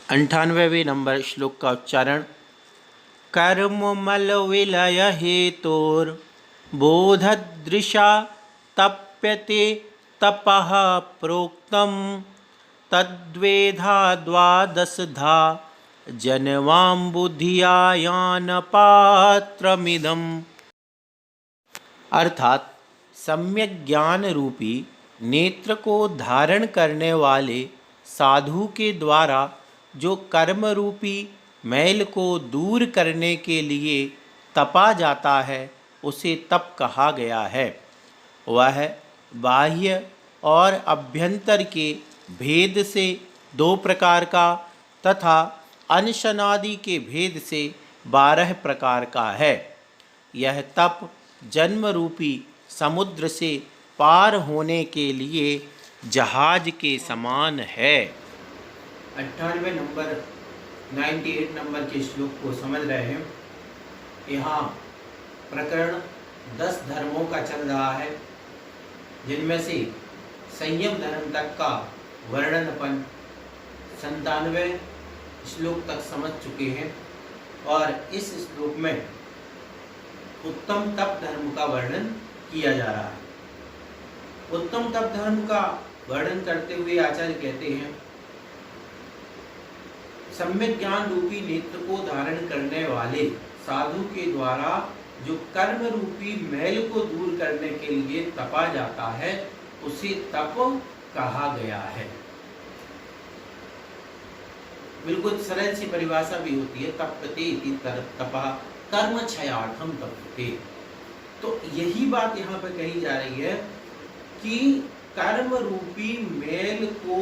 98वें number श्लोक का उच्चारण। कर्ममल विलय हेतोर्बोधदृशा तप्यते तपः प्रोक्तं तद्वेधा द्वादशधा जनवाम्बुधियायानपात्रमिदम्। अर्थात सम्यक ज्ञान रूपी नेत्र को धारण करने वाले साधु के द्वारा जो कर्म रूपी मैल को दूर करने के लिए तपा जाता है उसे तप कहा गया है। वह बाह्य और अभ्यंतर के भेद से 2 प्रकार का तथा अनशनादि के भेद से 12 प्रकार का है। यह तप जन्म रूपी समुद्र से पार होने के लिए जहाज के समान है। 98 नंबर 98 नंबर के श्लोक को समझ रहे हैं। यहाँ प्रकरण 10 धर्मों का चल रहा है, जिनमें से संयम धर्म तक का वर्णन अपन 97 श्लोक तक समझ चुके हैं और इस श्लोक में उत्तम तप धर्म का वर्णन किया जा रहा है। उत्तम तप धर्म का वर्णन करते हुए आचार्य कहते हैं, सम्यक ज्ञान रूपी नेत्र को धारण करने वाले साधु के द्वारा जो कर्म रूपी मैल को दूर करने के लिए तपा जाता है उसे तप कहा गया है। बिल्कुल सरल सी परिभाषा भी होती है, तप्यते इति तपः कर्म क्षयार्थम तप्यते। तो यही बात यहाँ पर कही जा रही है कि कर्म रूपी मैल को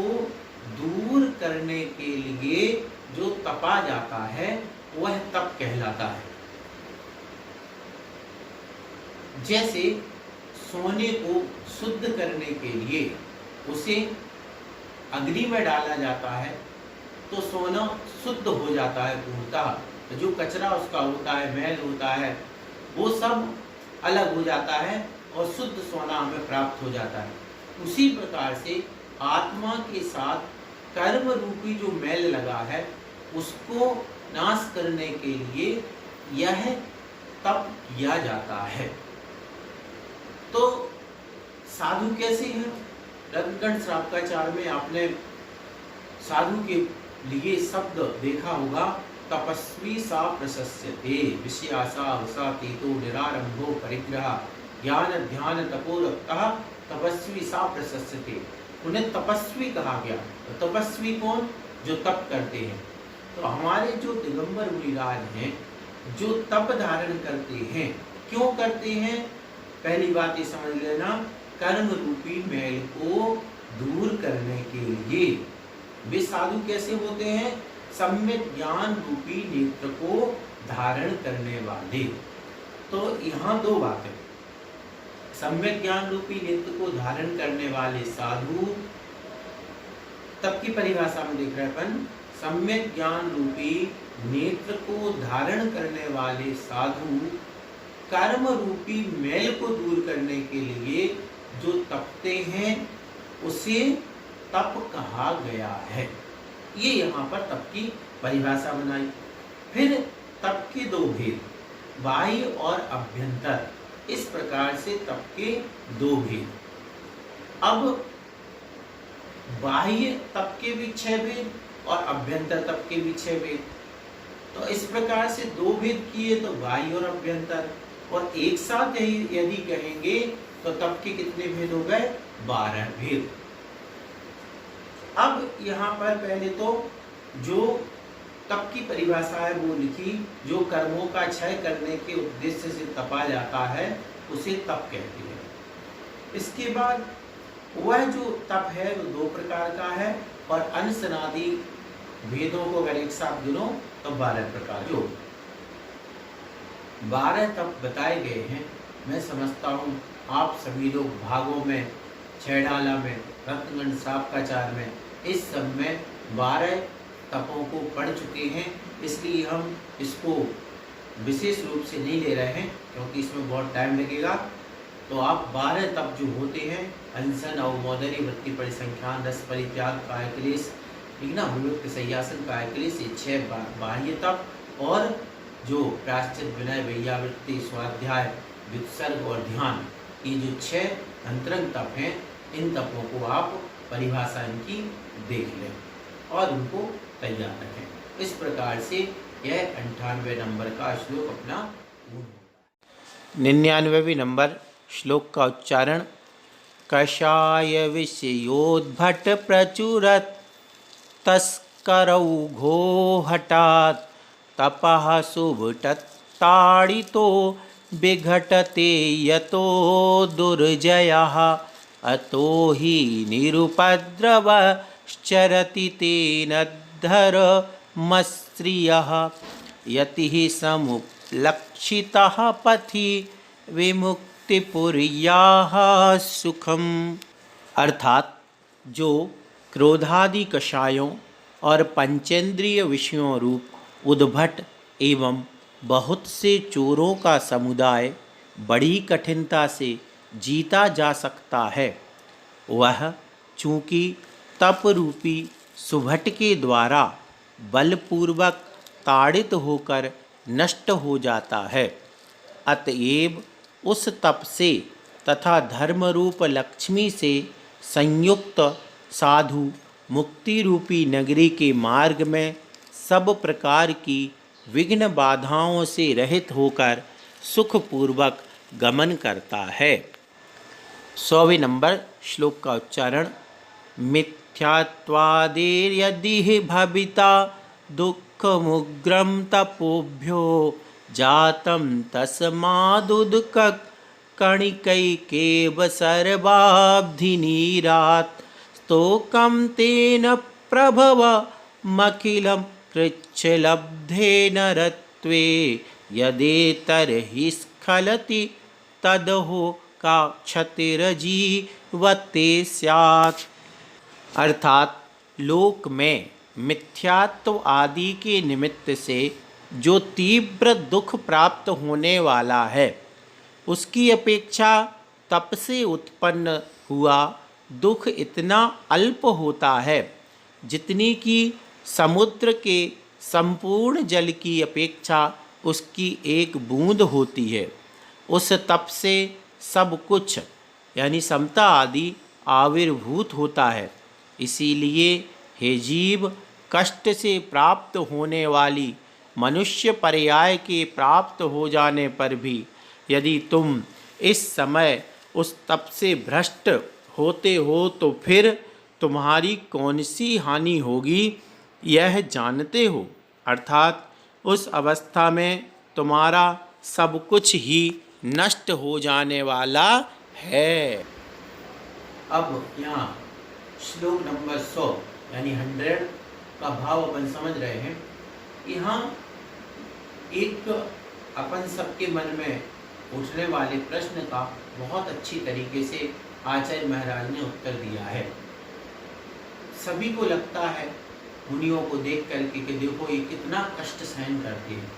दूर करने के लिए जो तपा जाता है वह तप कहलाता है। जैसे सोने को शुद्ध करने के लिए उसे अग्नि में डाला जाता है तो सोना शुद्ध हो जाता है पूर्णतः। जो कचरा उसका होता है, मैल होता है, वो सब अलग हो जाता है और शुद्ध सोना हमें प्राप्त हो जाता है। उसी प्रकार से आत्मा के साथ कर्म रूपी जो मैल लगा है उसको नाश करने के लिए यह तप किया जाता है। तो साधु कैसे हैं? रत्नगण श्रावकाचार में आपने साधु के लिए शब्द देखा होगा, तपस्वी सा प्रशस्यते विषयासा वसातीतो निरारंभो परिग्रह ज्ञान ध्यान तपोरक्तः तपस्वी सा प्रशस्यते। उन्हें तपस्वी कहा गया। तो तपस्वी कौन? जो तप करते हैं। तो हमारे जो दिगंबर मुनिराज हैं जो तप धारण करते हैं, क्यों करते हैं? पहली बात ये समझ लेना, कर्म रूपी मैल को दूर करने के लिए। वे साधु कैसे होते हैं? सम्यक ज्ञान रूपी नेत्र को धारण करने वाले। तो यहाँ 2 बातें, सम्यक ज्ञान रूपी नेत्र को धारण करने वाले साधु, तब की परिभाषा में देख रहे अपन, सम्यक ज्ञान रूपी नेत्र को धारण करने वाले साधु कर्म रूपी मैल को दूर करने के लिए जो तपते हैं उसे तप कहा गया है। ये यहाँ पर तप की परिभाषा बनाई। फिर तप के 2 भेद, बाह्य और अभ्यंतर। इस प्रकार से तप के 2 भेद। अब बाह्य तप के भी 6 भेद और अभ्यंतर तप के भी 6 भेद। तो इस प्रकार से 2 भेद किए तो बाह्य और अभ्यंतर, और एक साथ यदि कहेंगे तो तप के कितने भेद हो गए? 12 भेद। अब यहाँ पर पहले तो जो तप की परिभाषा है वो लिखी, जो कर्मों का क्षय करने के उद्देश्य से तपा जाता है उसे तप कहते हैं। इसके बाद वह जो तप है वो 2 प्रकार का है और अनशनादि भेदों को अगर एक साथ गिनो तो 12 प्रकार। जो 12 तप बताए गए हैं, मैं समझता हूँ आप सभी लोग भागों में, छैडाला में, रत्नगण श्रावकाचार में, इस सब में 12 तपों को पढ़ चुके हैं। इसलिए हम इसको विशेष रूप से नहीं ले रहे हैं क्योंकि इसमें बहुत टाइम लगेगा। तो आप 12 तप जो होते हैं, अनशन, अवमोदनी, वृत्ति परिसंख्यान, रस परित्याग, काय क्लेश, ठीक ना। विविक्त शय्यासन कायकले से 6 बाह्य तप और जो प्रायश्चित, विनय, वैयावृत्ति, स्वाध्याय, विसर्ग और ध्यान, ये जो 6 अंतरंग तप हैं, इन तपों को आप परिभाषा इनकी देख लें और उनको तैयार रखें। इस प्रकार से यह 98 नंबर का श्लोक अपना पूर्ण होता है। 99वें नंबर श्लोक का उच्चारण। कषाय विषयोद्भट प्रचुरत तस्करौ घो हठात् तपः सुभटत्ताडितो विघटते यतो दुर्जयः अतो हि निरुपद्रवश्चरति तेनद्धर्मस्त्रियः यतिः समुपलक्षितः पथि विमुक्तिपुर्याः सुखम। अर्थात जो क्रोधादि कषायों और पंचेंद्रिय विषयों रूप उद्भट एवं बहुत से चोरों का समुदाय बड़ी कठिनता से जीता जा सकता है, वह चूँकि तप रूपी सुभट के द्वारा बलपूर्वक ताड़ित होकर नष्ट हो जाता है। अतएव उस तप से तथा धर्मरूप लक्ष्मी से संयुक्त साधु मुक्ति रूपी नगरी के मार्ग में सब प्रकार की विघ्न बाधाओं से रहित होकर सुखपूर्वक गमन करता है। 100वें नंबर श्लोक का उच्चारण। मिथ्यात्वादेर्यदि भविता दुःखमुग्रं तपोभ्यो जातं तस्मादुदकः कणिकैकेव सर्वाब्धिनीरात् स्तोकं तेन प्रभवमखिलं कृच्छलब्धेन रत्वे यदेतर्हि स्खलति तदहो का क्षतिरजीवते स्यात्। अर्थात लोक में मिथ्यात्व आदि के निमित्त से जो तीव्र दुख प्राप्त होने वाला है, उसकी अपेक्षा तप से उत्पन्न हुआ दुख इतना अल्प होता है जितनी कि समुद्र के संपूर्ण जल की अपेक्षा उसकी एक बूंद होती है। उस तप से सब कुछ यानी समता आदि आविर्भूत होता है। इसीलिए हे जीव, कष्ट से प्राप्त होने वाली मनुष्य पर्याय के प्राप्त हो जाने पर भी यदि तुम इस समय उस तप से भ्रष्ट होते हो तो फिर तुम्हारी कौन सी हानि होगी यह जानते हो। अर्थात उस अवस्था में तुम्हारा सब कुछ ही नष्ट हो जाने वाला है। अब यहाँ श्लोक नंबर 100 यानी 100 का भाव अपन समझ रहे हैं। यहाँ एक अपन सबके मन में उठने वाले प्रश्न का बहुत अच्छी तरीके से आचार्य महाराज ने उत्तर दिया है। सभी को लगता है मुनियों को देख करके कि देखो ये कितना कष्ट सहन करते हैं।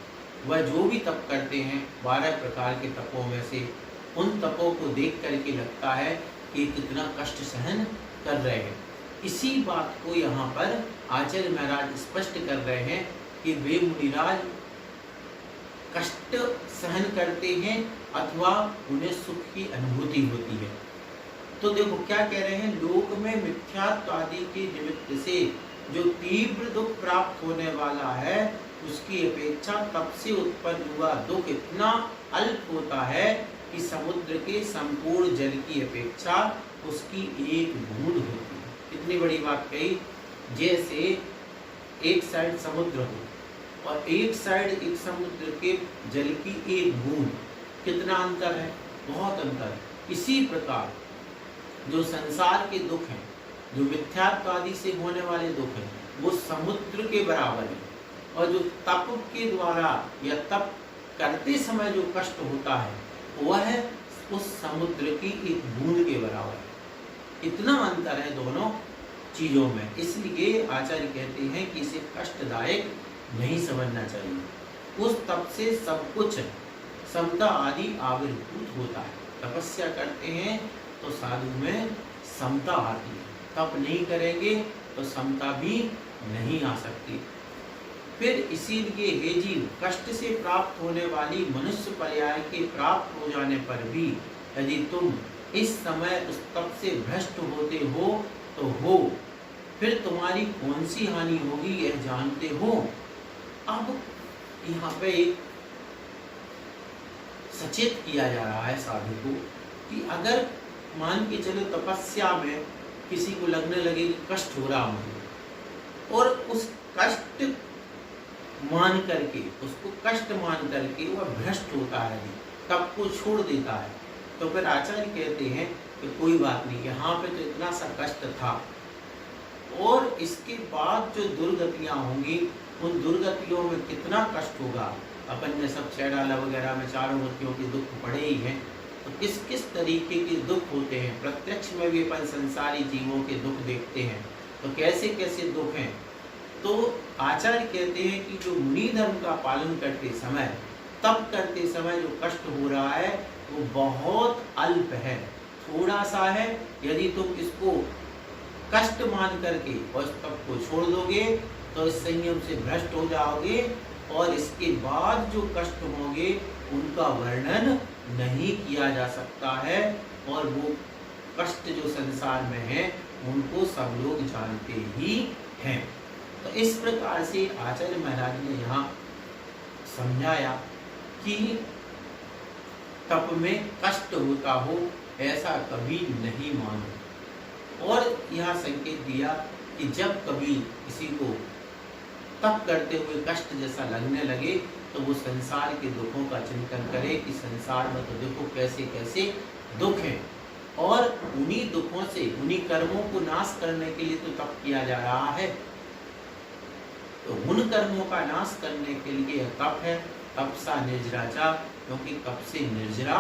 वह जो भी तप करते हैं 12 प्रकार के तपों में से उन तपों को देख करके लगता है कि कितना कष्ट सहन कर रहे हैं। इसी बात को यहाँ पर आचार्य महाराज स्पष्ट कर रहे हैं कि वे मुनिराज कष्ट सहन करते हैं अथवा उन्हें सुख की अनुभूति होती है। तो देखो क्या कह रहे हैं, लोक में मिथ्यात्व आदि के निमित्त से जो तीव्र दुख प्राप्त होने वाला है उसकी अपेक्षा तप से उत्पन्न हुआ दुख इतना अल्प होता है कि समुद्र के संपूर्ण जल की अपेक्षा उसकी एक बूंद होती है। इतनी बड़ी बात कही। जैसे एक साइड समुद्र हो और एक साइड एक समुद्र के जल की एक बूंद, कितना अंतर है, बहुत अंतर है। इसी प्रकार जो संसार के दुख हैं, जो मिथ्यात्व आदि से होने वाले दुख हैं, वो समुद्र के बराबर है। और जो तप के द्वारा या तप करते समय जो कष्ट होता है वह उस समुद्र की एक बूंद के बराबर है। इतना अंतर है दोनों चीजों में। इसलिए आचार्य कहते हैं कि इसे कष्टदायक नहीं समझना चाहिए। उस तप से सब कुछ समता आदि आविर्भूत होता है। तपस्या करते हैं तो साधु में समता आती है, तप नहीं करेंगे तो समता भी नहीं आ सकती। फिर इसीलिए हे जीव, कष्ट से प्राप्त होने वाली मनुष्य पर्याय के प्राप्त हो जाने पर भी यदि तुम इस समय उस तप से भ्रष्ट होते हो तो हो, फिर तुम्हारी कौन सी हानि होगी यह जानते हो। अब यहाँ पे सचेत किया जा रहा है साधु को कि अगर मान के चलो तपस्या में किसी को लगने लगे कि कष्ट हो रहा मुझे, और उस कष्ट मान करके, उसको कष्ट मान करके वह भ्रष्ट होता है, तप को छोड़ देता है, तो फिर आचार्य कहते हैं कि कोई बात नहीं, यहाँ पे तो इतना सा कष्ट था और इसके बाद जो दुर्गतियाँ होंगी उन दुर्गतियों में कितना कष्ट होगा। अपन ने सब चैडाला वगैरह में चारों गतियों के दुख पड़े ही हैं, तो किस किस तरीके के दुख होते हैं। प्रत्यक्ष में भी अपन संसारी जीवों के दुख देखते हैं, तो कैसे कैसे दुख हैं। तो आचार्य कहते हैं कि जो मुनि धर्म का पालन करते समय, तप करते समय जो कष्ट हो रहा है वो बहुत अल्प है, थोड़ा सा है। यदि तुम इसको कष्ट मान करके और इस तप को छोड़ दोगे तो इस संयम से भ्रष्ट हो जाओगे, और इसके बाद जो कष्ट होंगे उनका वर्णन नहीं किया जा सकता है, और वो कष्ट जो संसार में है उनको सब लोग जानते ही हैं। तो इस प्रकार से आचार्य महाराज ने यहाँ समझाया कि तप में कष्ट होता हो ऐसा कभी नहीं मानो, और यह संकेत दिया कि जब कभी किसी को तप करते हुए कष्ट जैसा लगने लगे तो वो संसार के दुखों का चिंतन करे कि संसार में तो देखो कैसे कैसे दुख हैं, और उन्हीं दुखों से, उन्हीं कर्मों को नाश करने के लिए तो तप किया जा रहा है। तो उन कर्मों का नाश करने के लिए तप है। तपसा निर्जराचा, क्योंकि तप से निर्जरा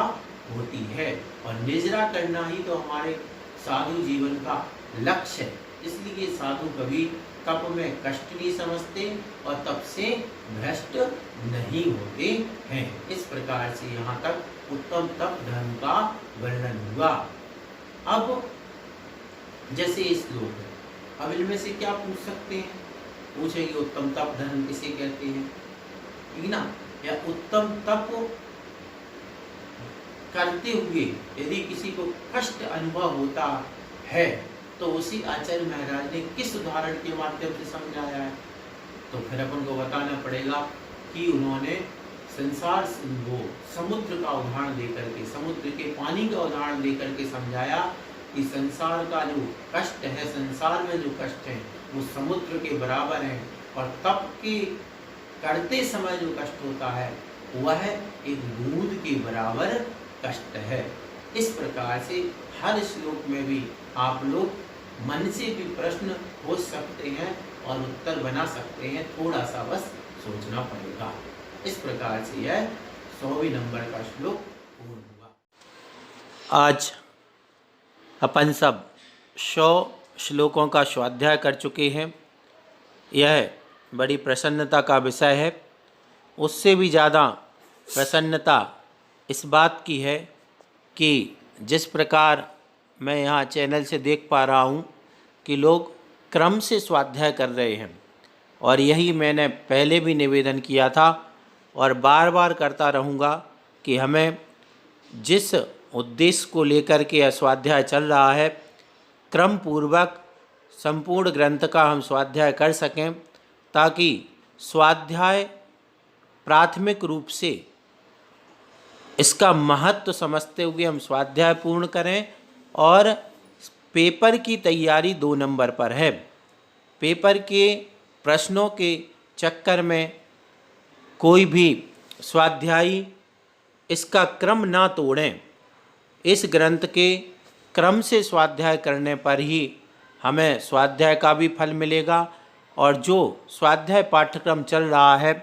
होती है, और निर्जरा करना ही तो हमारे साधु जीवन का लक्ष्य है। इसलिए साधु कभी तप में कष्ट नहीं समझते और तप से भ्रष्ट नहीं होते हैं। इस प्रकार से यहाँ तक उत्तम तप धर्म का वर्णन हुआ। अब जैसे इस श्लोक है, अब इनमें से क्या पूछ सकते हैं? पूछेंगे उत्तम तप धर्म किसे कहते हैं, ठीक ना, या उत्तम तप करते हुए यदि किसी को कष्ट अनुभव होता है तो उसी आचार्य महाराज ने किस उदाहरण के माध्यम से समझाया है। तो फिर अपन को बताना पड़ेगा कि उन्होंने संसार वो समुद्र का उदाहरण देकर के, समुद्र के पानी का उदाहरण देकर के समझाया कि संसार का जो कष्ट है, संसार में जो कष्ट है वो समुद्र के बराबर है, और तप के करते समय जो कष्ट होता है वह एक बूंद के बराबर कष्ट है। इस प्रकार से हर श्लोक में भी आप लोग मन से भी प्रश्न पूछ सकते हैं और उत्तर बना सकते हैं, थोड़ा सा बस सोचना पड़ेगा। इस प्रकार से यह 100वें नंबर का श्लोक पूर्ण हुआ। आज अपन सब 100 श्लोकों का स्वाध्याय कर चुके हैं। यह बड़ी प्रसन्नता का विषय है। उससे भी ज़्यादा प्रसन्नता इस बात की है कि जिस प्रकार मैं यहाँ चैनल से देख पा रहा हूँ कि लोग क्रम से स्वाध्याय कर रहे हैं, और यही मैंने पहले भी निवेदन किया था और बार बार करता रहूँगा कि हमें जिस उद्देश्य को लेकर के यह स्वाध्याय चल रहा है, क्रम पूर्वक संपूर्ण ग्रंथ का हम स्वाध्याय कर सकें, ताकि स्वाध्याय प्राथमिक रूप से इसका महत्व समझते हुए हम स्वाध्याय पूर्ण करें। और पेपर की तैयारी 2 नंबर पर है। पेपर के प्रश्नों के चक्कर में कोई भी स्वाध्यायी इसका क्रम ना तोड़ें। इस ग्रंथ के क्रम से स्वाध्याय करने पर ही हमें स्वाध्याय का भी फल मिलेगा, और जो स्वाध्याय पाठ्यक्रम चल रहा है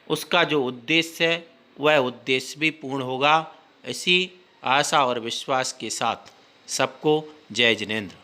उसका जो उद्देश्य है वह उद्देश्य भी पूर्ण होगा। इसी आशा और विश्वास के साथ सबको जय जिनेंद्र।